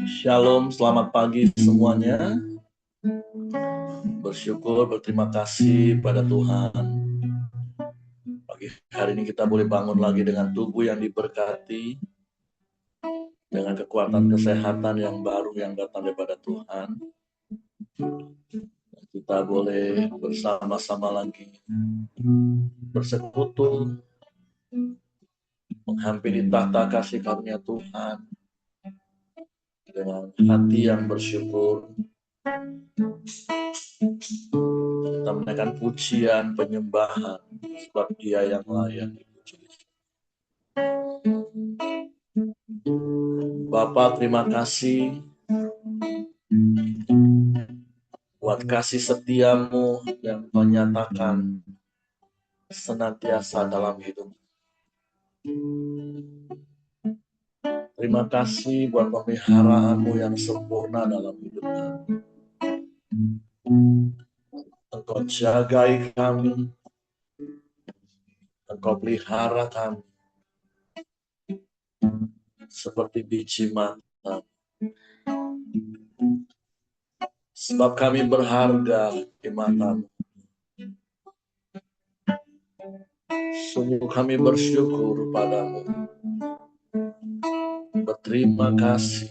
Shalom, selamat pagi semuanya. Bersyukur, berterima kasih pada Tuhan. Pagi hari ini kita boleh bangun lagi dengan tubuh yang diberkati, dengan kekuatan kesehatan yang baru yang datang daripada Tuhan. Kita boleh bersama-sama lagi bersekutu, menghampiri tahta kasih karunia Tuhan dengan hati yang bersyukur. Kita menaikkan pujian, penyembahan, sebab Dia yang layak dipuji. Bapa, terima kasih buat kasih setiamu yang menyatakan senantiasa dalam hidup. Terima kasih buat pemeliharaanmu yang sempurna dalam hidup kami. Engkau jagai kami, Engkau pelihara kami seperti biji mata. Sebab kami berharga di matamu. Sungguh kami bersyukur padamu. Berterima kasih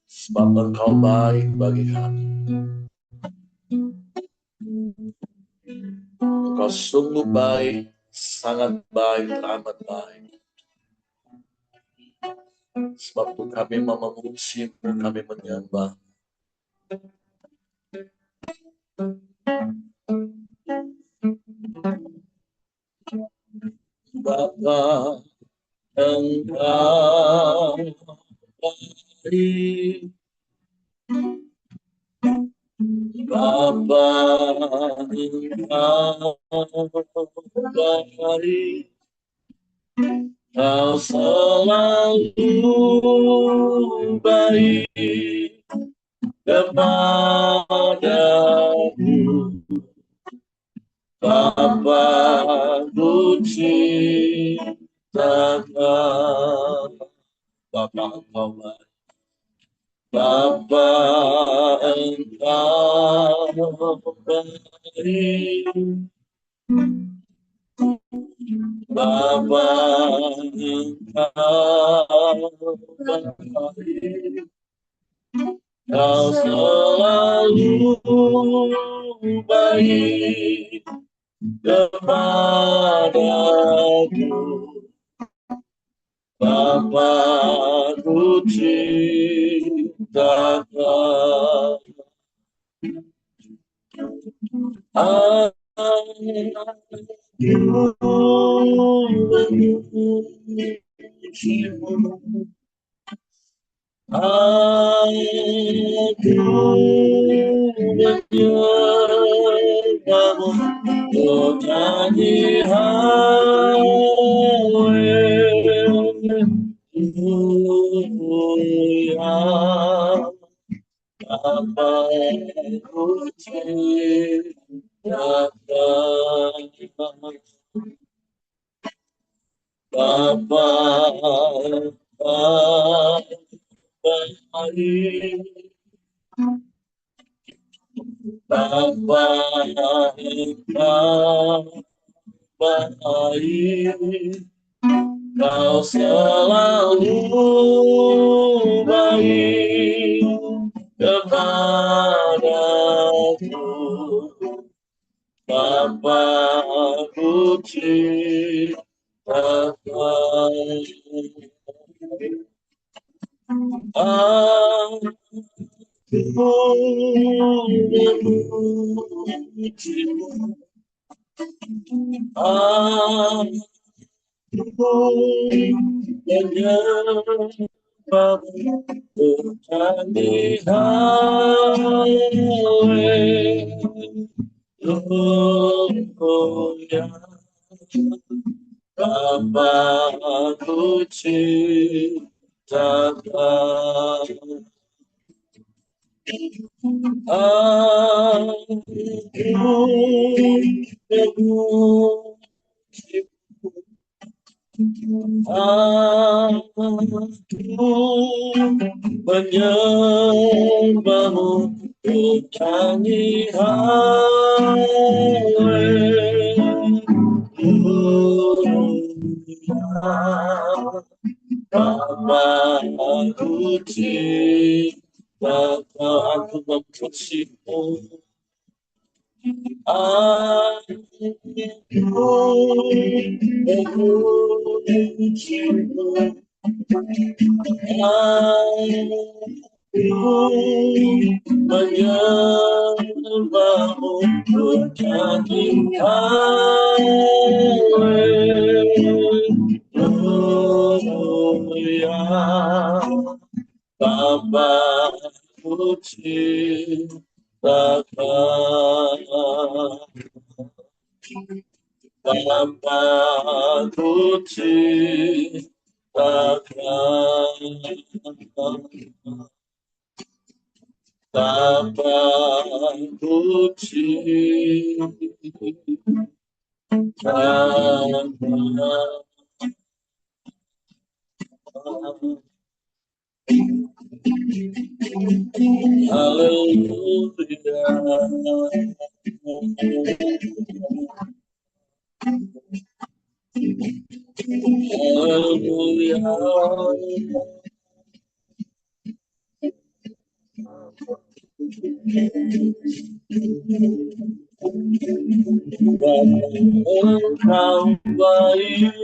sebab Engkau baik bagi kami. Engkau sungguh baik, sangat baik, amat baik. Sebab itu kami memuji-Mu, kami menyembah. Bapa, Engkau baik. Bapa, Engkau baik. Kau selalu baik kepadaku. Bapa, ku cintakan. Bapa, Engkau baik. Bapa, Engkau baik. Bapa, Engkau baik. Kau selalu baik kepadaku. Bapa, ku cintakan. Aku memujimu. Aku menyembahmu. Oh, nyanyi haleluya. Bapa, ku cintakan. Bapa, baik. Bapa, Engkau baik. Kau selalu baik kepadaku. Bapa, ku cintakan. Aku memujimu. Aku menyembahmu. Tuhan di haleluya. Bapa, ku cintakan. Aku memujimu. Aku menyembahmu, ku nyanyi haleluya. Bapa, aku cinta kau, aku memujimu. Aku memujimu. Aku menyembahmu, ku nyanyi haleluya. Bapa, ku cinta kau. Bapa, ku cinta kau. Bapa, ku cinta kau. Haleluya. Haleluya. Engkau baik,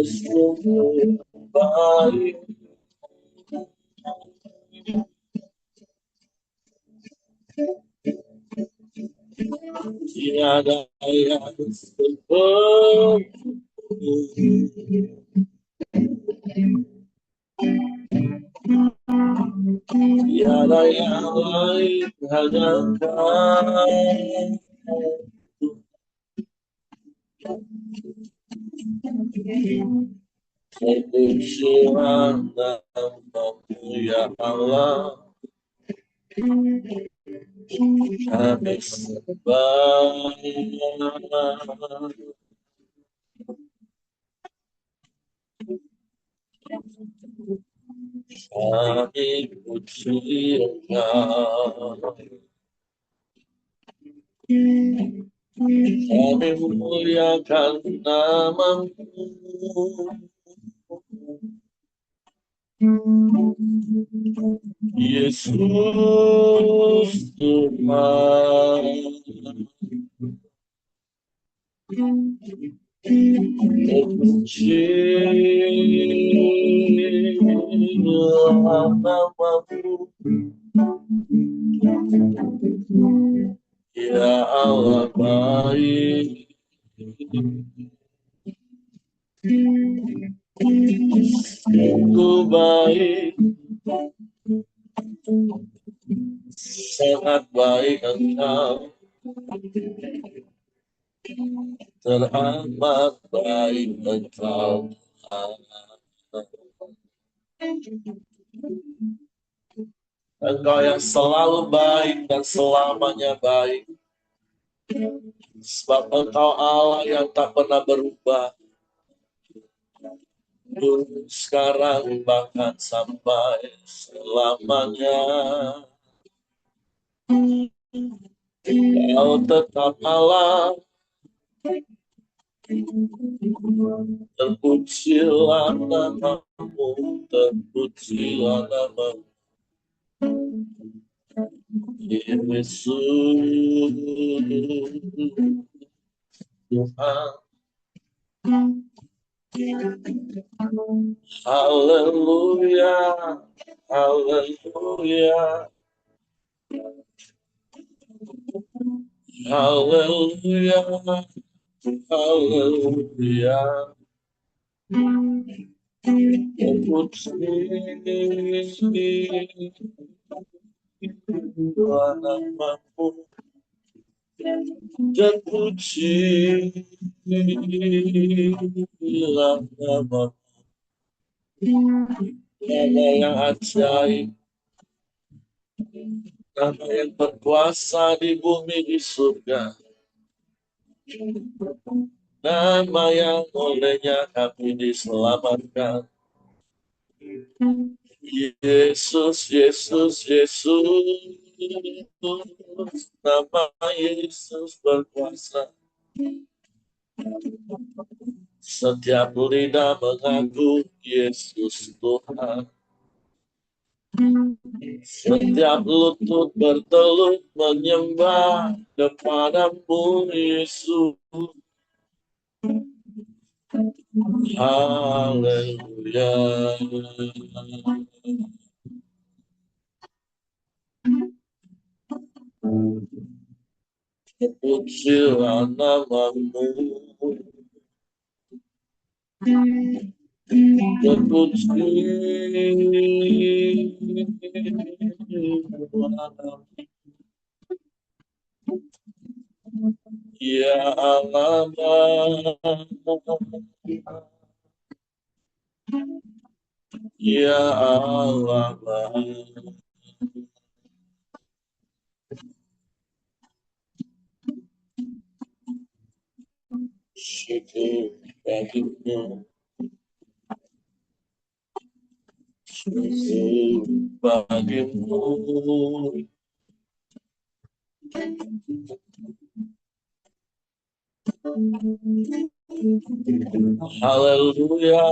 sungguh baik. Tiada yang seperti, tiada yang lain, hanya Kau. Kebesaran namamu ya Allah, kami sembah. Kami puji Engkau, kami muliakan namamu. Yesus Tuhan, terpuji namamu. Ya Allah baik, sungguh baik, sangat baik Engkau, teramat baik Engkau. Engkau yang selalu baik dan selamanya baik. Sebab Engkau Allah yang tak pernah berubah. Dulu, sekarang, bahkan sampai selamanya. Kau tetap Allah. Terpujilah namamu, terpujilah namamu. Yesus Tuhan. Haleluya, haleluya, haleluya, haleluya. Terpujilah namamu, terpujilah namamu. Nama yang ajaib, Nama yang berkuasa di bumi di surga. Nama yang olehnya kami diselamatkan. Yesus, Yesus, Yesus. Nama Yesus berkuasa. Setiap lidah mengaku Yesus Tuhan. Setiap lutut bertelut menyembah kepadamu Yesus. Haleluya. Terpujilah namamu. Ya Allah, ya Allah, syukur bagimu, syukur bagimu. Haleluya,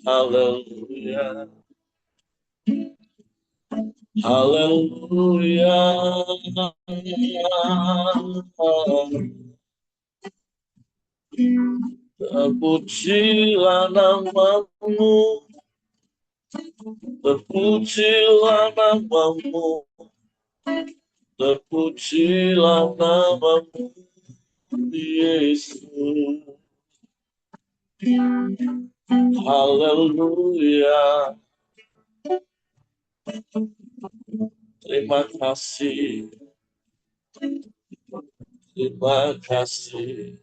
haleluya, haleluya. Terpujilah namamu, terpujilah namamu, terpujilah namamu, Yesus. Haleluya. Terima kasih, terima kasih.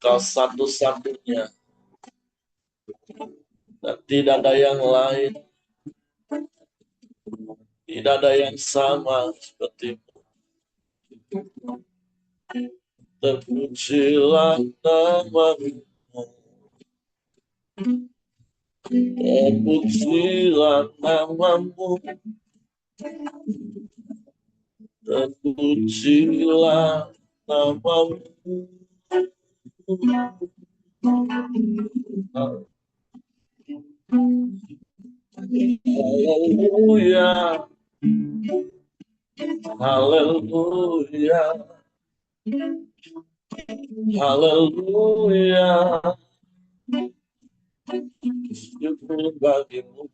Kau satu-satunya dan tidak ada yang lain, tidak ada yang sama seperti. Terpujilah namamu, terpujilah namamu, terpujilah namamu. Haleluya, haleluya, haleluya. Syukur bagimu,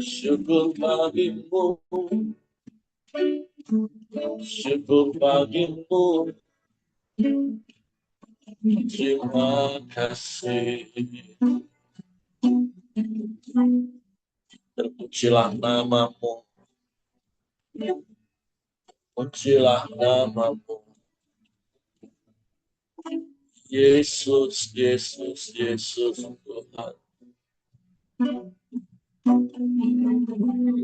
syukur bagimu, syukur bagimu. Terima kasih. Terpujilah namamu, pujilah namamu. Yesus, Yesus, Yesus Tuhan.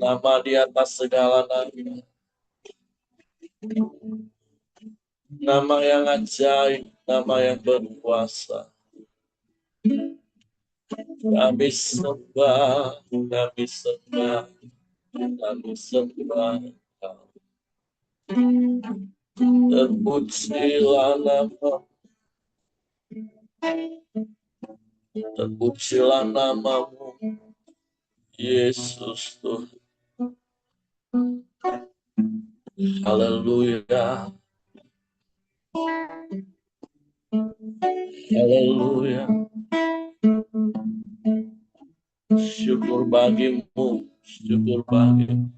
Nama di atas segala nama. Nama yang ajaib, nama yang berkuasa. Kami sembah, kami sembah, kami sembah. Terpujilah nama, terpujilah namamu, Yesus Tuhan. Haleluya, haleluya. Syukur bagimu, syukur bagimu.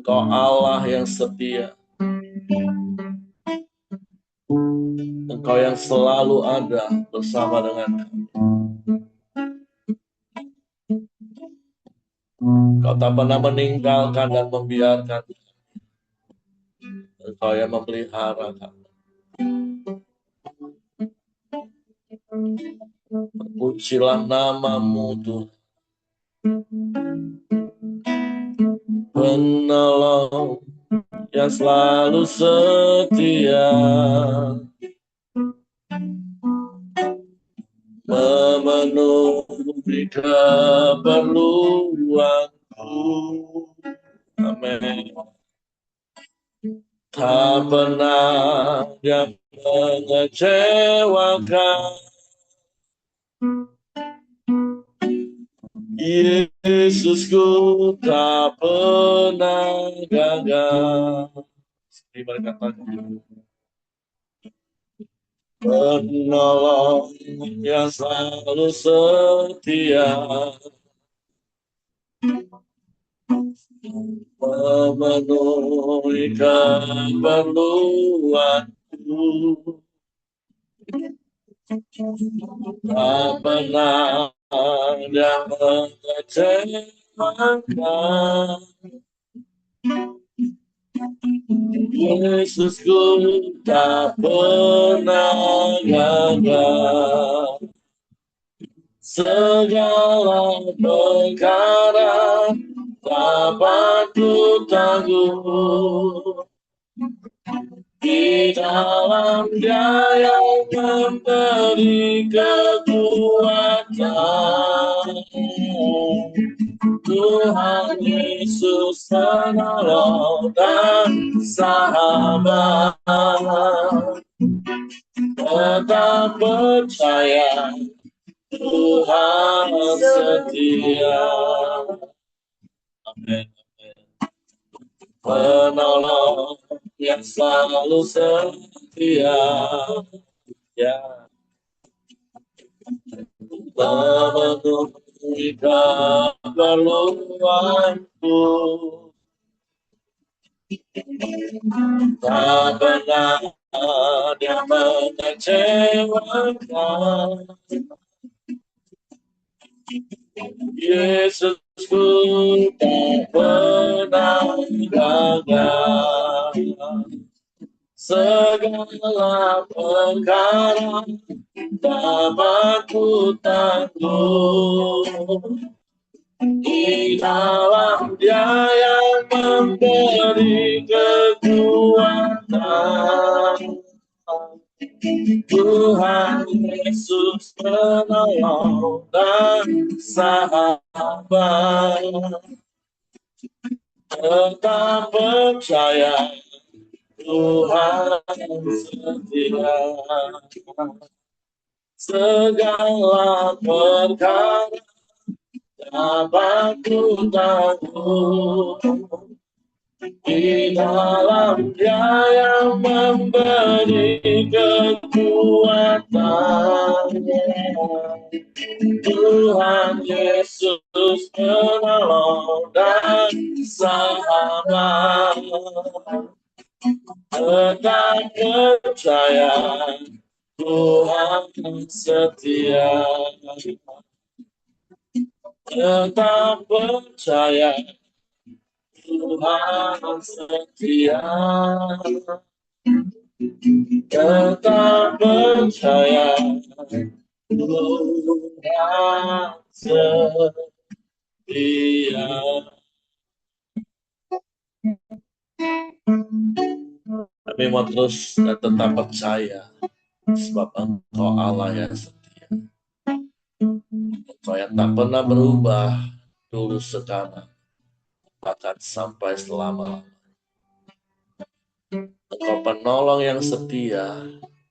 Engkau Allah yang setia. Engkau yang selalu ada bersama dengan kami. Kau tak pernah meninggalkan dan membiarkan. Engkau yang memelihara kami. Pujilah namamu Tuhan, penolong yang selalu setia, memenuhi keperluanku. Amin. Tak pernah dia mengecewakan. Yesusku tak pernah gagal. Mari katakan, penolong yang selalu setia, memenuhi keperluanku. Tak pernah dia mengecewakan. Yesusku tak pernah gagal. Segala perkara dapat ku tangguh di dalam Dia yang memberi kekuatan. Tuhan Yesus penolong dan sahabat, tetap percaya Tuhan setia. Amin. Penolong yang selalu setia, ya, memenuhi keperluanku. Tak pernah dia mengecewakan. Yesusku tak pernah gagal. Segala perkara dapat ku tangguh di dalam Dia yang memberi kekuatan. Tuhan Yesus penolong dan sahabat, tetap percaya Tuhan setia. Segala perkara dapat ku tangguh di dalam Dia yang memberi kekuatan. Tuhan Yesus penolong dan sahabat, tetap percaya Tuhan setia. Tetap percaya Tuhan setia. Tetap percaya Tuhan setia. Kami mau terus dan tetap percaya, sebab Engkau Allah yang setia. Engkau yang tak pernah berubah, dulu sekarang, bahkan sampai selama-lamanya. Engkau penolong yang setia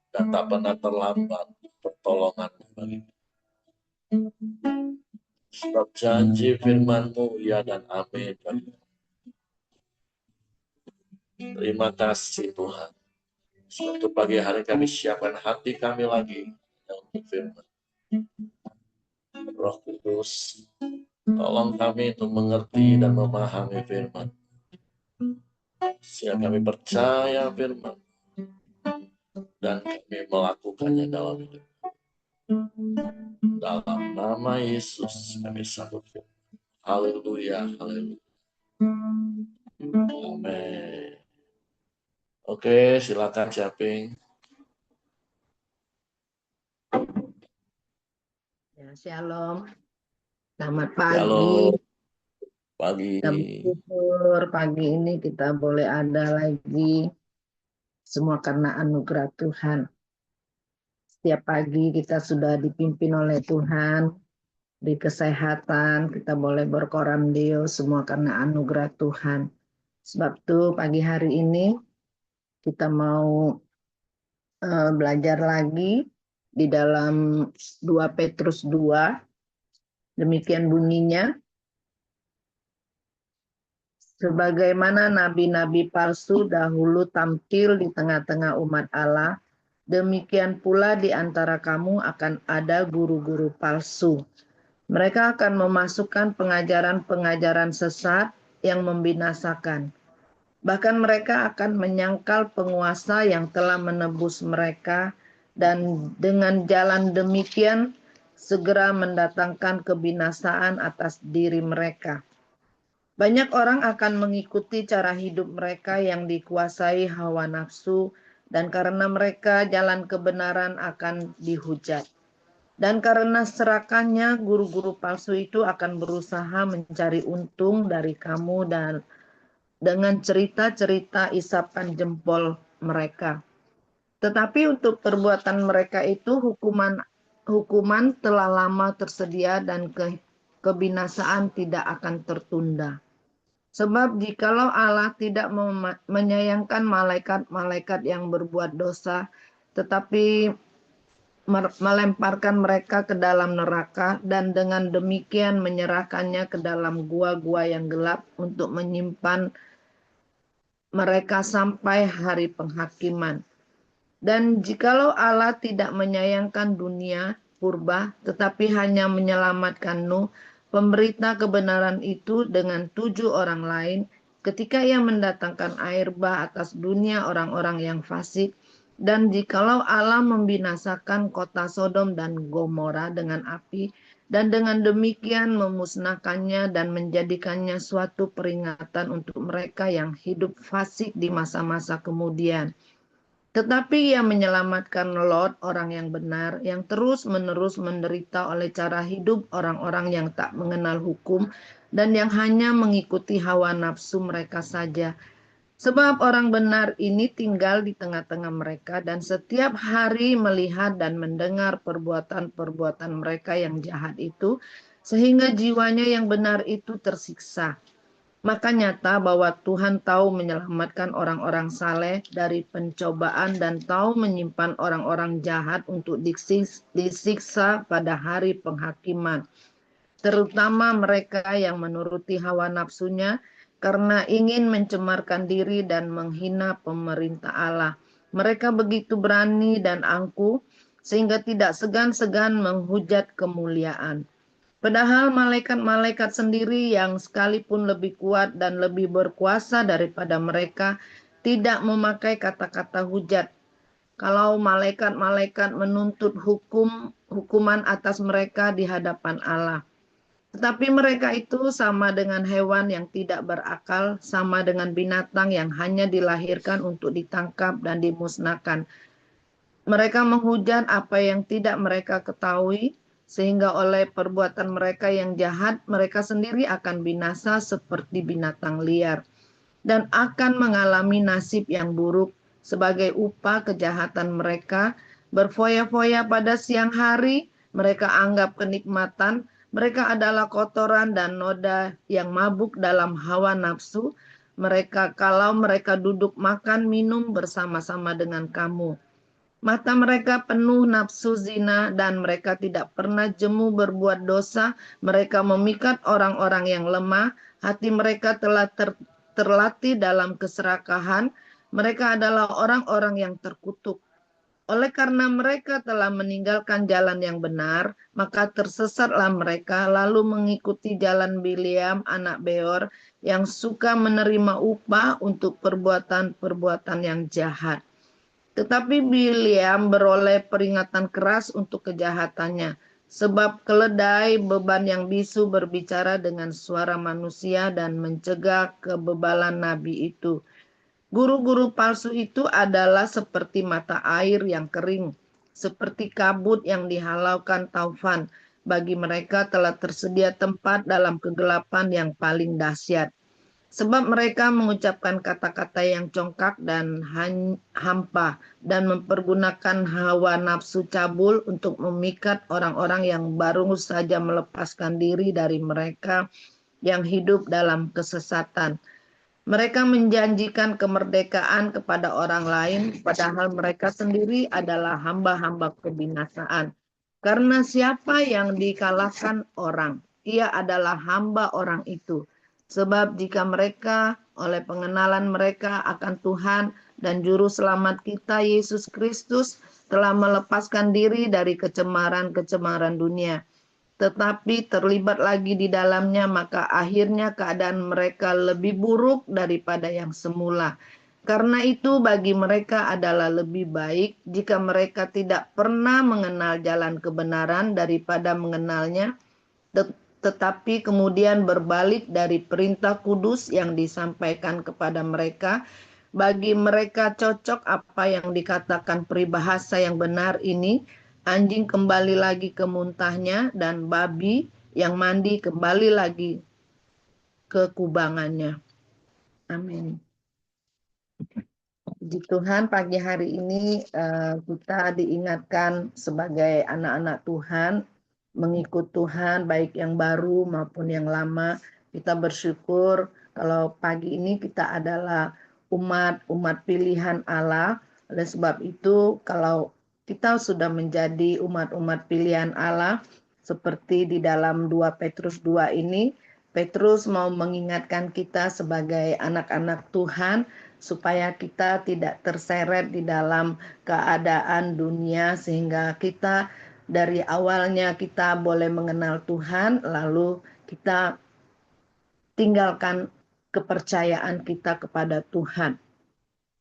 dan tak pernah terlambat pertolongan bagi. Sebab janji firman-Mu ya dan amin. Terima kasih Tuhan. Suatu pagi hari kami siapkan hati kami lagi untuk firman. Roh Kudus, tolong kami untuk mengerti dan memahami firman. Sehingga kami percaya firman dan kami melakukannya dalam hidup. Dalam nama Yesus kami sambut firman. Haleluya, haleluya. Amin. Oke, silakan Syaping. Ya, shalom. Selamat pagi. Shalom pagi. Kita bersyukur pagi ini kita boleh ada lagi. Semua karena anugerah Tuhan. Setiap pagi kita sudah dipimpin oleh Tuhan. Di kesehatan kita boleh berkoram Dio. Semua karena anugerah Tuhan. Sebab itu pagi hari ini kita mau belajar lagi di dalam 2 Petrus 2. Demikian bunyinya. Sebagaimana nabi-nabi palsu dahulu tampil di tengah-tengah umat Allah, demikian pula di antara kamu akan ada guru-guru palsu. Mereka akan memasukkan pengajaran-pengajaran sesat yang membinasakan. Bahkan mereka akan menyangkal penguasa yang telah menebus mereka dan dengan jalan demikian segera mendatangkan kebinasaan atas diri mereka. Banyak orang akan mengikuti cara hidup mereka yang dikuasai hawa nafsu, dan karena mereka jalan kebenaran akan dihujat. Dan karena serakannya, guru-guru palsu itu akan berusaha mencari untung dari kamu dan dengan cerita-cerita isapan jempol mereka. Tetapi untuk perbuatan mereka itu hukuman telah lama tersedia dan kebinasaan tidak akan tertunda. Sebab jikalau Allah tidak menyayangkan malaikat-malaikat yang berbuat dosa, tetapi melemparkan mereka ke dalam neraka dan dengan demikian menyerahkannya ke dalam gua-gua yang gelap untuk menyimpan mereka sampai hari penghakiman. Dan jikalau Allah tidak menyayangkan dunia purba, tetapi hanya menyelamatkan Nuh, pemberita kebenaran itu dengan 7 orang lain, ketika ia mendatangkan air bah atas dunia orang-orang yang fasik, dan jikalau Allah membinasakan kota Sodom dan Gomora dengan api, dan dengan demikian memusnahkannya dan menjadikannya suatu peringatan untuk mereka yang hidup fasik di masa-masa kemudian. Tetapi ia menyelamatkan Lot, orang yang benar, yang terus-menerus menderita oleh cara hidup orang-orang yang tak mengenal hukum dan yang hanya mengikuti hawa nafsu mereka saja. Sebab orang benar ini tinggal di tengah-tengah mereka dan setiap hari melihat dan mendengar perbuatan-perbuatan mereka yang jahat itu, sehingga jiwanya yang benar itu tersiksa. Maka nyata bahwa Tuhan tahu menyelamatkan orang-orang saleh dari pencobaan dan tahu menyimpan orang-orang jahat untuk disiksa pada hari penghakiman. Terutama mereka yang menuruti hawa nafsunya karena ingin mencemarkan diri dan menghina pemerintah Allah. Mereka begitu berani dan angkuh sehingga tidak segan-segan menghujat kemuliaan. Padahal malaikat-malaikat sendiri yang sekalipun lebih kuat dan lebih berkuasa daripada mereka tidak memakai kata-kata hujat. Kalau malaikat-malaikat menuntut hukuman atas mereka di hadapan Allah. Tetapi mereka itu sama dengan hewan yang tidak berakal, sama dengan binatang yang hanya dilahirkan untuk ditangkap dan dimusnahkan. Mereka menghujat apa yang tidak mereka ketahui, sehingga oleh perbuatan mereka yang jahat, mereka sendiri akan binasa seperti binatang liar dan akan mengalami nasib yang buruk sebagai upah kejahatan mereka. Berfoya-foya pada siang hari, mereka anggap kenikmatan, mereka adalah kotoran dan noda yang mabuk dalam hawa nafsu. Kalau mereka duduk makan minum bersama-sama dengan kamu. Mata mereka penuh nafsu zina dan mereka tidak pernah jemu berbuat dosa. Mereka memikat orang-orang yang lemah. Hati mereka telah terlatih dalam keserakahan. Mereka adalah orang-orang yang terkutuk. Oleh karena mereka telah meninggalkan jalan yang benar, maka tersesatlah mereka lalu mengikuti jalan Bileam anak Beor yang suka menerima upah untuk perbuatan-perbuatan yang jahat. Tetapi Bileam beroleh peringatan keras untuk kejahatannya, sebab keledai beban yang bisu berbicara dengan suara manusia dan mencegah kebebalan nabi itu. Guru-guru palsu itu adalah seperti mata air yang kering, seperti kabut yang dihalaukan taufan. bagi mereka telah tersedia tempat dalam kegelapan yang paling dahsyat. Sebab mereka mengucapkan kata-kata yang congkak dan hampa dan mempergunakan hawa nafsu cabul untuk memikat orang-orang yang baru saja melepaskan diri dari mereka yang hidup dalam kesesatan. Mereka menjanjikan kemerdekaan kepada orang lain, padahal mereka sendiri adalah hamba-hamba kebinasaan. Karena siapa yang dikalahkan orang, ia adalah hamba orang itu. Sebab jika mereka oleh pengenalan mereka akan Tuhan dan Juru Selamat kita Yesus Kristus telah melepaskan diri dari kecemaran-kecemaran dunia, tetapi terlibat lagi di dalamnya, maka akhirnya keadaan mereka lebih buruk daripada yang semula. Karena itu bagi mereka adalah lebih baik jika mereka tidak pernah mengenal jalan kebenaran daripada mengenalnya, tetapi kemudian berbalik dari perintah kudus yang disampaikan kepada mereka. Bagi mereka cocok apa yang dikatakan peribahasa yang benar ini, anjing kembali lagi ke muntahnya dan babi yang mandi kembali lagi ke kubangannya. Amin. Puji Tuhan, pagi hari ini kita diingatkan sebagai anak-anak Tuhan, mengikut Tuhan baik yang baru maupun yang lama. Kita bersyukur kalau pagi ini kita adalah umat pilihan Allah. Oleh sebab itu, kalau kita sudah menjadi umat-umat pilihan Allah, seperti di dalam 2 Petrus 2 ini, Petrus mau mengingatkan kita sebagai anak-anak Tuhan supaya kita tidak terseret di dalam keadaan dunia, sehingga kita dari awalnya kita boleh mengenal Tuhan, lalu kita tinggalkan kepercayaan kita kepada Tuhan.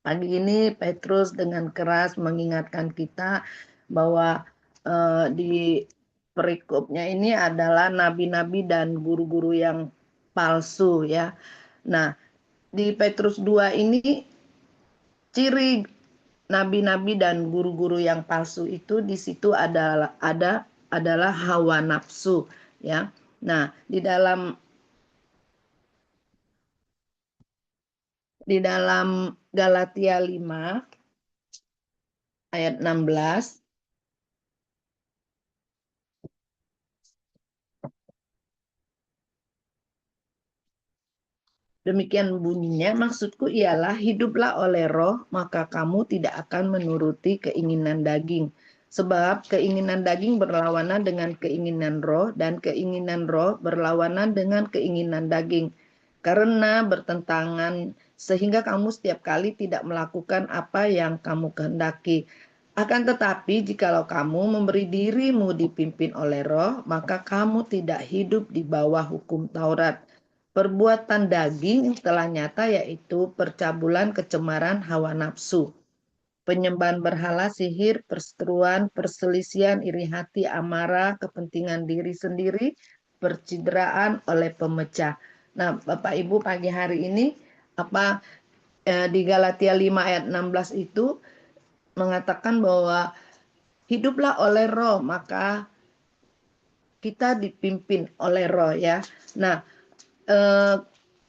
Pagi ini Petrus dengan keras mengingatkan kita bahwa di perikopnya ini adalah nabi-nabi dan guru-guru yang palsu ya. Nah, di Petrus 2 ini ciri nabi-nabi dan guru-guru yang palsu itu di situ adalah hawa nafsu ya. Nah, di dalam Galatia 5 ayat 16, demikian bunyinya, maksudku ialah hiduplah oleh roh, maka kamu tidak akan menuruti keinginan daging. Sebab keinginan daging berlawanan dengan keinginan roh, dan keinginan roh berlawanan dengan keinginan daging. Karena bertentangan, sehingga kamu setiap kali tidak melakukan apa yang kamu kehendaki. Akan tetapi, jikalau kamu memberi dirimu dipimpin oleh roh, maka kamu tidak hidup di bawah hukum Taurat. Perbuatan daging telah nyata, yaitu percabulan, kecemaran, hawa nafsu, penyembahan berhala, sihir, perseteruan, perselisihan, iri hati, amarah, kepentingan diri sendiri, percideraan oleh pemecah. Nah, Bapak Ibu, pagi hari ini di Galatia 5 ayat 16 itu mengatakan bahwa hiduplah oleh roh, maka kita dipimpin oleh roh ya. Nah,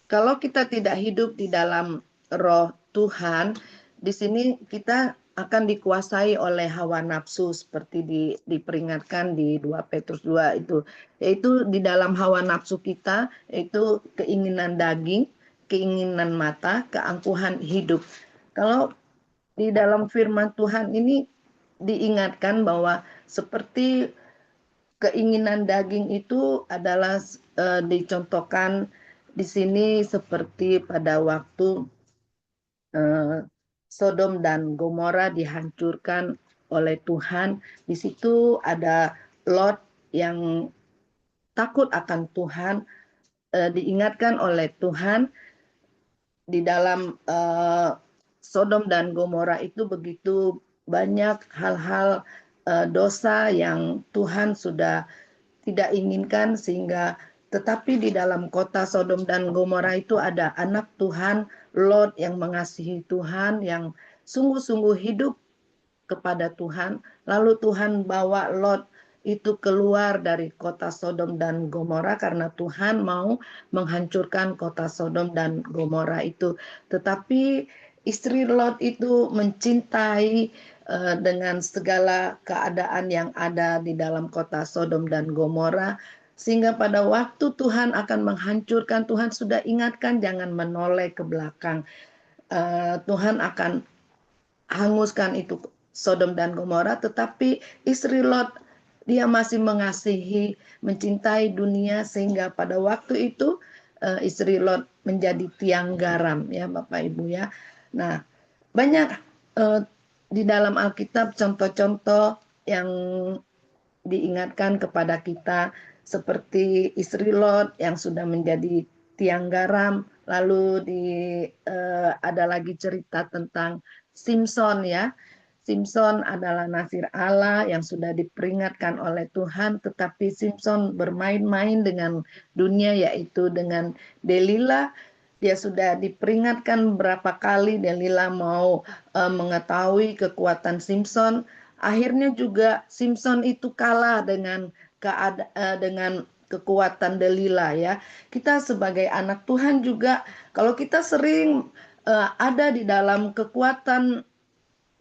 kalau kita tidak hidup di dalam roh Tuhan, di sini kita akan dikuasai oleh hawa nafsu seperti diperingatkan di 2 Petrus 2 itu. Yaitu di dalam hawa nafsu kita, yaitu keinginan daging, keinginan mata, keangkuhan hidup. Kalau di dalam firman Tuhan ini diingatkan bahwa seperti keinginan daging itu adalah dicontohkan di sini seperti pada waktu Sodom dan Gomora dihancurkan oleh Tuhan. Di situ ada Lot yang takut akan Tuhan, diingatkan oleh Tuhan di dalam Sodom dan Gomora itu begitu banyak hal-hal dosa yang Tuhan sudah tidak inginkan, sehingga tetapi di dalam kota Sodom dan Gomora itu ada anak Tuhan Lot yang mengasihi Tuhan, yang sungguh-sungguh hidup kepada Tuhan. Lalu Tuhan bawa Lot itu keluar dari kota Sodom dan Gomora karena Tuhan mau menghancurkan kota Sodom dan Gomora itu. Tetapi istri Lot itu mencintai dengan segala keadaan yang ada di dalam kota Sodom dan Gomora, sehingga pada waktu Tuhan akan menghancurkan, Tuhan sudah ingatkan jangan menoleh ke belakang. Tuhan akan hanguskan itu Sodom dan Gomora, tetapi istri Lot dia masih mengasihi, mencintai dunia, sehingga pada waktu itu istri Lot menjadi tiang garam, ya Bapak Ibu ya. Nah, banyak di dalam Alkitab contoh-contoh yang diingatkan kepada kita, seperti istri Lot yang sudah menjadi tiang garam. Lalu ada lagi cerita tentang Simpson ya. Simpson adalah nasir Allah yang sudah diperingatkan oleh Tuhan, tetapi Simpson bermain-main dengan dunia, yaitu dengan Delila. Dia sudah diperingatkan berapa kali, Delila mau mengetahui kekuatan Simpson. Akhirnya juga Simpson itu kalah dengan dengan kekuatan Delila ya. Kita sebagai anak Tuhan juga, kalau kita sering ada di dalam kekuatan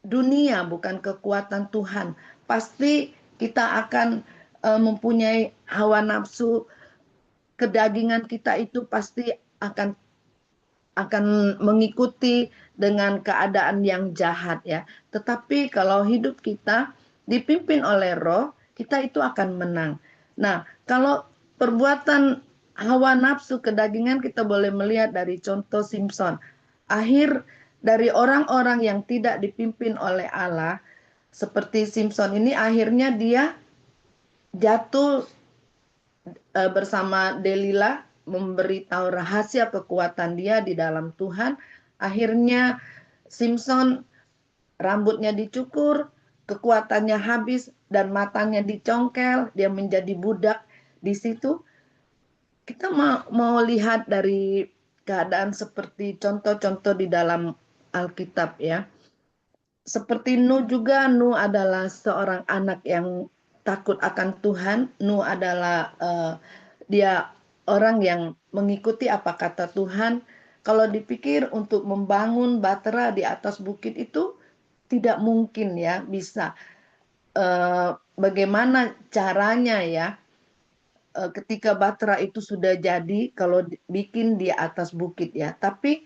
dunia bukan kekuatan Tuhan, pasti kita akan mempunyai hawa nafsu, kedagingan kita itu pasti akan mengikuti dengan keadaan yang jahat ya. Tetapi kalau hidup kita dipimpin oleh Roh, kita itu akan menang. Nah, kalau perbuatan hawa nafsu kedagingan, kita boleh melihat dari contoh Simpson. Akhir dari orang-orang yang tidak dipimpin oleh Allah, seperti Simpson ini, akhirnya dia jatuh bersama Delila, memberitahu rahasia kekuatan dia di dalam Tuhan. Akhirnya Simpson rambutnya dicukur, kekuatannya habis, dan matanya dicongkel, dia menjadi budak di situ. Kita mau lihat dari keadaan seperti contoh-contoh di dalam Alkitab ya. Seperti Nuh juga, Nuh adalah seorang anak yang takut akan Tuhan. Nuh adalah dia orang yang mengikuti apa kata Tuhan. Kalau dipikir untuk membangun Bahtera di atas bukit itu tidak mungkin ya bisa. Bagaimana caranya ya? Ketika Bahtera itu sudah jadi, kalau bikin di atas bukit ya. Tapi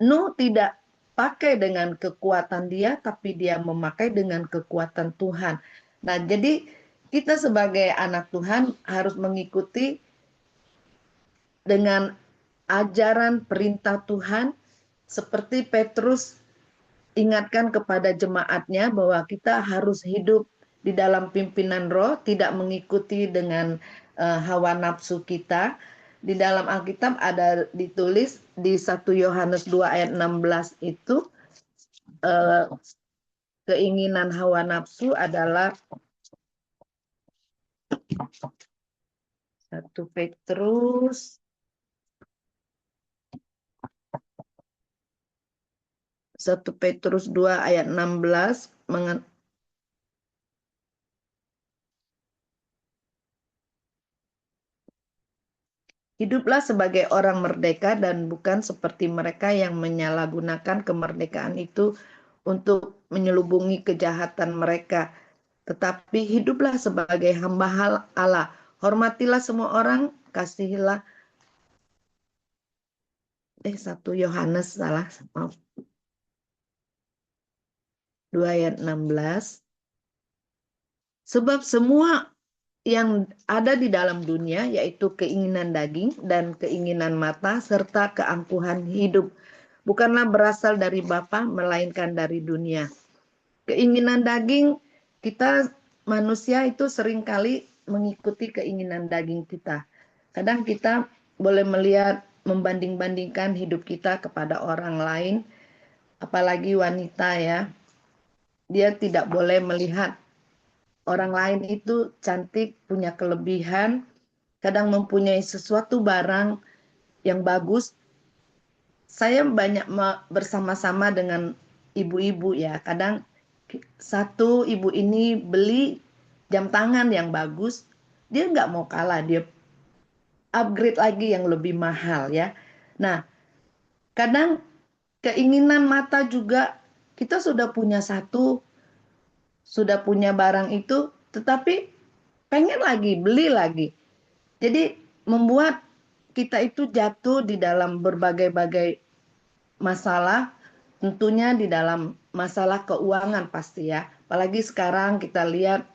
Nuh tidak pakai dengan kekuatan dia, tapi dia memakai dengan kekuatan Tuhan. Nah, jadi kita sebagai anak Tuhan harus mengikuti dengan ajaran perintah Tuhan, seperti Petrus ingatkan kepada jemaatnya bahwa kita harus hidup di dalam pimpinan Roh, tidak mengikuti dengan hawa nafsu kita. Di dalam Alkitab ada ditulis di 1 Yohanes 2 ayat 16 itu, keinginan hawa nafsu adalah 1 Petrus 2 ayat 16 hiduplah sebagai orang merdeka dan bukan seperti mereka yang menyalahgunakan kemerdekaan itu untuk menyelubungi kejahatan mereka. Tetapi hiduplah sebagai hamba Allah. Hormatilah semua orang, kasihilah. 1 Yohanes salah, maaf. 2 ayat 16. Sebab semua yang ada di dalam dunia, yaitu keinginan daging dan keinginan mata, serta keangkuhan hidup, bukanlah berasal dari Bapa, melainkan dari dunia. Keinginan daging, kita manusia itu seringkali mengikuti keinginan daging kita. Kadang kita boleh melihat, membanding-bandingkan hidup kita kepada orang lain, apalagi wanita ya. Dia tidak boleh melihat orang lain itu cantik, punya kelebihan, kadang mempunyai sesuatu barang yang bagus. Saya banyak bersama-sama dengan ibu-ibu ya. Kadang satu ibu ini beli jam tangan yang bagus, dia nggak mau kalah, dia upgrade lagi yang lebih mahal ya. Nah, kadang keinginan mata juga, kita sudah punya satu, sudah punya barang itu, tetapi pengen lagi, beli lagi. Jadi membuat kita itu jatuh di dalam berbagai-bagai masalah, tentunya di dalam masalah keuangan pasti ya. Apalagi sekarang kita lihat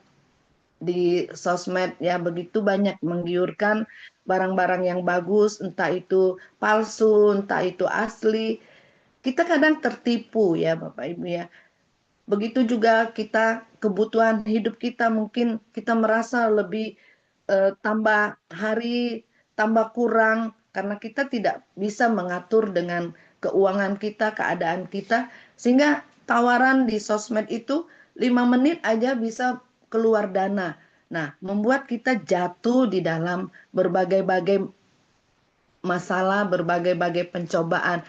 di sosmed ya, begitu banyak menggiurkan barang-barang yang bagus, entah itu palsu, entah itu asli. Kita kadang tertipu ya Bapak Ibu ya. Begitu juga kita, kebutuhan hidup kita mungkin kita merasa lebih tambah hari tambah kurang karena kita tidak bisa mengatur dengan keuangan kita, keadaan kita, sehingga tawaran di sosmed itu 5 menit aja bisa keluar dana. Nah, membuat kita jatuh di dalam berbagai-bagai masalah, berbagai-bagai pencobaan.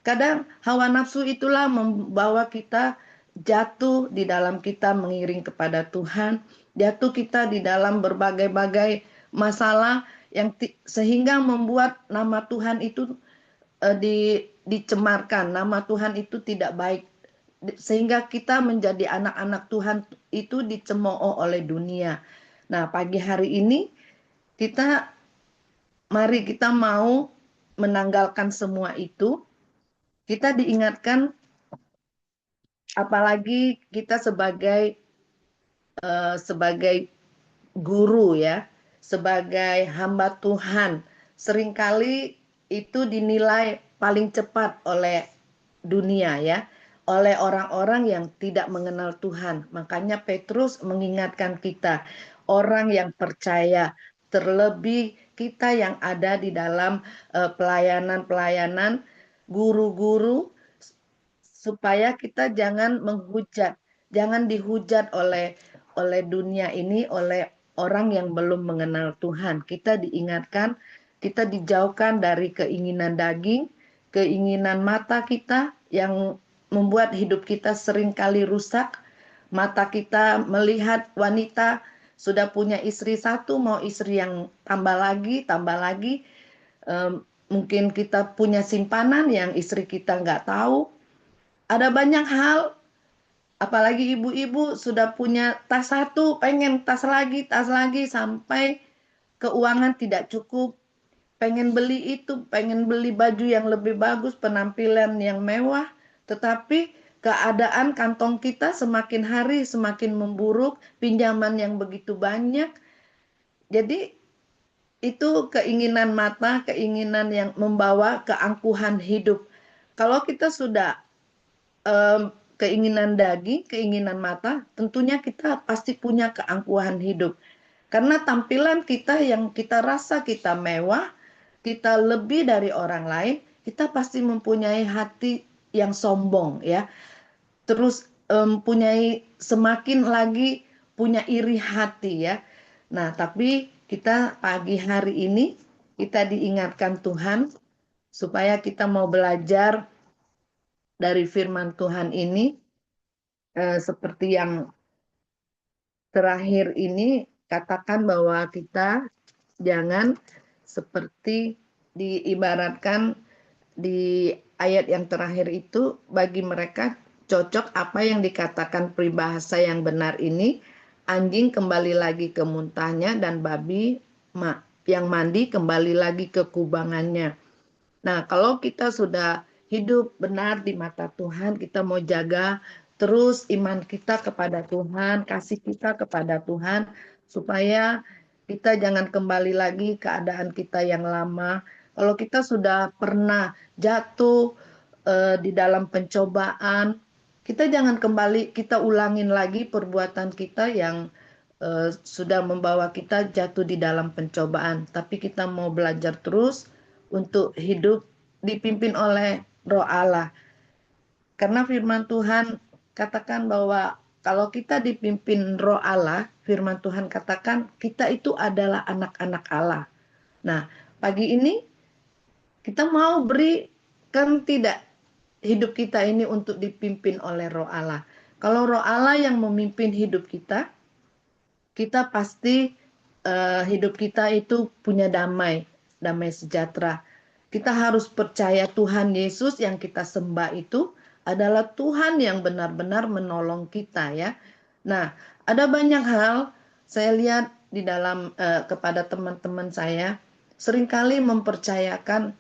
Kadang hawa nafsu itulah membawa kita jatuh di dalam kita mengiring kepada Tuhan, jatuh kita di dalam berbagai-bagai masalah yang sehingga membuat nama Tuhan itu dicemarkan, nama Tuhan itu tidak baik, sehingga kita menjadi anak-anak Tuhan itu dicemooh oleh dunia. Nah, pagi hari ini mari kita mau menanggalkan semua itu. Kita diingatkan, apalagi kita sebagai guru ya, sebagai hamba Tuhan, seringkali itu dinilai paling cepat oleh dunia ya, oleh orang-orang yang tidak mengenal Tuhan. Makanya Petrus mengingatkan kita, orang yang percaya, terlebih kita yang ada di dalam pelayanan-pelayanan, guru-guru, supaya kita jangan menghujat, jangan dihujat oleh dunia ini, oleh orang yang belum mengenal Tuhan. Kita diingatkan, kita dijauhkan dari keinginan daging, keinginan mata kita yang membuat hidup kita seringkali rusak. Mata kita melihat wanita sudah punya istri satu, mau istri yang tambah lagi, tambah lagi. Mungkin kita punya simpanan yang istri kita nggak tahu. Ada banyak hal, apalagi ibu-ibu sudah punya tas satu, pengen tas lagi, sampai keuangan tidak cukup. Pengen beli itu, pengen beli baju yang lebih bagus, penampilan yang mewah, tetapi keadaan kantong kita semakin hari semakin memburuk, pinjaman yang begitu banyak. Jadi itu keinginan mata, keinginan yang membawa keangkuhan hidup. Kalau kita sudah keinginan daging, keinginan mata, tentunya kita pasti punya keangkuhan hidup. Karena tampilan kita yang kita rasa kita mewah, kita lebih dari orang lain, kita pasti mempunyai hati yang sombong ya. Terus punyai semakin lagi punya iri hati ya. Nah, tapi kita pagi hari ini kita diingatkan Tuhan supaya kita mau belajar dari firman Tuhan ini, seperti yang terakhir ini katakan bahwa kita jangan seperti diibaratkan di ayat yang terakhir itu, bagi mereka cocok apa yang dikatakan peribahasa yang benar ini, anjing kembali lagi ke muntahnya dan babi yang mandi kembali lagi ke kubangannya. Nah, kalau kita sudah hidup benar di mata Tuhan, kita mau jaga terus iman kita kepada Tuhan, kasih kita kepada Tuhan, supaya kita jangan kembali lagi keadaan kita yang lama. Kalau kita sudah pernah jatuh di dalam pencobaan, kita jangan kembali, kita ulangin lagi perbuatan kita yang sudah membawa kita jatuh di dalam pencobaan. Tapi kita mau belajar terus untuk hidup dipimpin oleh Roh Allah. Karena firman Tuhan katakan bahwa kalau kita dipimpin Roh Allah, firman Tuhan katakan kita itu adalah anak-anak Allah. Nah, pagi ini kita mau berikan tidak hidup kita ini untuk dipimpin oleh Roh Allah. Kalau Roh Allah yang memimpin hidup kita, kita pasti hidup kita itu punya damai, damai sejahtera. Kita harus percaya Tuhan Yesus yang kita sembah itu adalah Tuhan yang benar-benar menolong kita ya. Nah, ada banyak hal saya lihat di dalam kepada teman-teman saya seringkali mempercayakan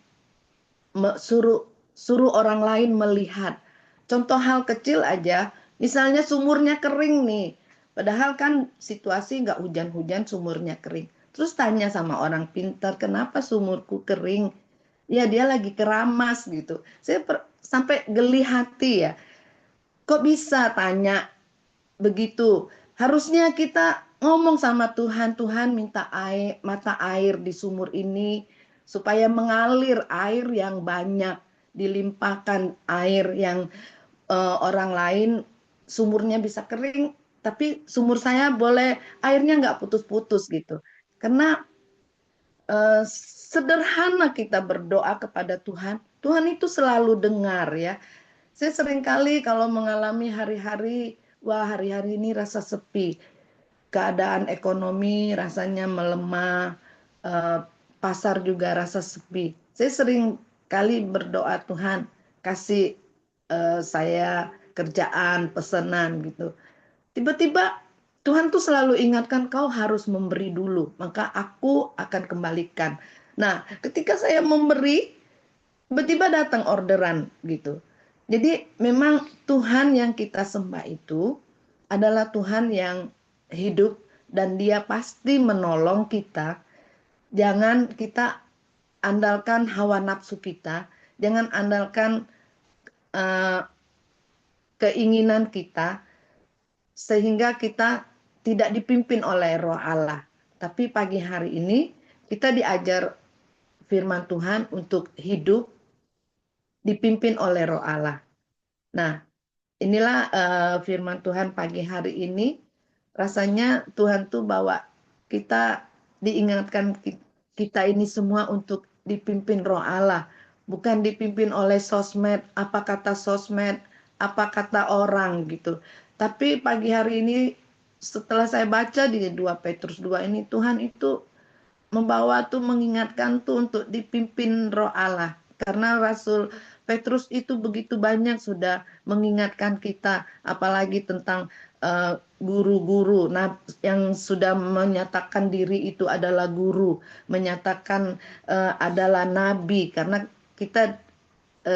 suruh orang lain melihat. Contoh hal kecil aja, misalnya sumurnya kering nih. Padahal kan situasi nggak hujan-hujan sumurnya kering. Terus tanya sama orang pintar, kenapa sumurku kering? Ya dia lagi keramas gitu. Saya sampai geli hati ya. Kok bisa tanya begitu? Harusnya kita ngomong sama Tuhan, Tuhan minta air, mata air di sumur ini supaya mengalir air yang banyak, dilimpahkan air yang orang lain sumurnya bisa kering, tapi sumur saya boleh airnya nggak putus-putus gitu. Karena sederhana kita berdoa kepada Tuhan, Tuhan itu selalu dengar ya. Saya seringkali kalau mengalami hari-hari, wah hari-hari ini rasa sepi, keadaan ekonomi rasanya melemah, eh, pasar juga rasa sepi. Saya sering kali berdoa Tuhan kasih saya kerjaan, pesanan gitu. Tiba-tiba Tuhan tuh selalu ingatkan kau harus memberi dulu, maka aku akan kembalikan. Nah, ketika saya memberi, tiba-tiba datang orderan gitu. Jadi memang Tuhan yang kita sembah itu adalah Tuhan yang hidup dan dia pasti menolong kita. Jangan kita andalkan hawa nafsu kita, jangan andalkan uh, keinginan kita sehingga kita tidak dipimpin oleh Roh Allah. Tapi pagi hari ini kita diajar firman Tuhan untuk hidup dipimpin oleh Roh Allah. Nah, inilah firman Tuhan pagi hari ini. Rasanya Tuhan tuh bawa kita diingatkan kita ini semua untuk dipimpin Roh Allah, bukan dipimpin oleh sosmed, apa kata sosmed, apa kata orang gitu. Tapi pagi hari ini setelah saya baca di 2 Petrus 2 ini Tuhan itu membawa tuh mengingatkan tuh untuk dipimpin Roh Allah. Karena Rasul Petrus itu begitu banyak sudah mengingatkan kita, apalagi tentang guru-guru. Nah, yang sudah menyatakan diri itu adalah guru, menyatakan adalah nabi. Karena kita